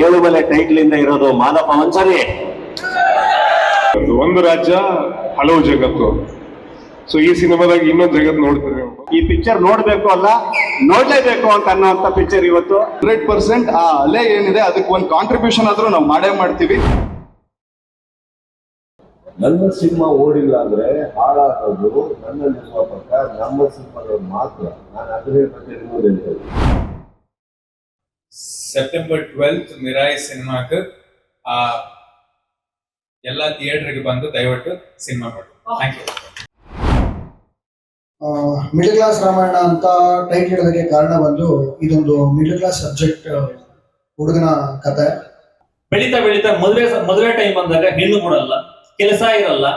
Yelumale title ಇಂದ ಇರೋದು ಮಾದಪ್ಪ ಒಂದ್ಸರಿ. ಒಂದು ರಾಜ್ಯ ಹಲವು ಜಗತ್ತು. ಸೊ ಈ ಸಿನಿಮಾದಾಗ ಇನ್ನೊಂದು ಜಗತ್ತು ನೋಡ್ತೀವಿ. ಈ ಪಿಕ್ಚರ್ ನೋಡ್ಬೇಕು ಅಲ್ಲ ನೋಡ್ಲೇಬೇಕು ಅಂತ ಅನ್ನೋಂಥ ಪಿಕ್ಚರ್ ಇವತ್ತು 100% ಆ ಅಲೆ ಏನಿದೆ ಅದಕ್ಕೆ ಒಂದು ಕಾಂಟ್ರಿಬ್ಯೂಷನ್ ಆದ್ರೂ ನಾವು ಮಾಡೇ ಮಾಡ್ತೀವಿ. ನನ್ನ ಸಿನಿಮಾ ಓಡಿಲ್ಲ ಅಂದ್ರೆ ಹಾಳಾಗೋದು ನನ್ನಲ್ಲಿರುವ ಪ್ರಕಾರ ನಮ್ಮ ಸಿನಿಮಾಗಳು ಮಾತ್ರ. ನಾನು ಅದು ಹೇಳ್ಬೇಕು. ಸೆಪ್ಟೆಂಬರ್ 12th ಮಿರಾಯಿ ಸಿನಿಮಾಕ್ಕೆ ಎಲ್ಲ ಥಿಯೇಟರ್ಗೆ ಬಂದು ದಯವಿಟ್ಟು ಸಿನಿಮಾ ನೋಡಿ. Thank you. Middle class Ramayana ಅಂತ ಟೈಟ್ಲ್ ಇಡೋದಕ್ಕೆ ಕಾರಣ ಬಂದು ಇದೊಂದು ಮಿಡಲ್ ಕ್ಲಾಸ್ ಸಬ್ಜೆಕ್ಟ್ ಹುಡುಗನ ಕತೆ. ಬೆಳೀತಾ ಬೆಳೀತಾ ಮದುವೆ ಟೈಮ್ ಬಂದಾಗ ಹೆಣ್ಣು ಕೊಡಲ್ಲ, ಕೆಲಸ ಇರಲ್ಲ,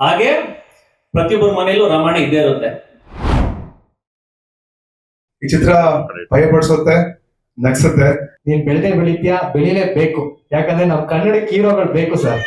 ಹಾಗೆ ಪ್ರತಿಯೊಬ್ಬರ ಮನೆಯಲ್ಲೂ ರಾಮಾಯಣ ಇದ್ದೇ ಇರುತ್ತೆ. ಈ ಚಿತ್ರ ಭಯಪಡಿಸುತ್ತೆ, ನಗ್ಸುತ್ತೆ. ನೀನ್ ಬೆಳೆದೇ ಬೆಳಿತೀಯಾ, ಬೆಳಿಲೇಬೇಕು. ಯಾಕಂದ್ರೆ ನಾವು ಕನ್ನಡಕ್ಕೆ ಹೀರೋಗಳು ಬೇಕು ಸರ್.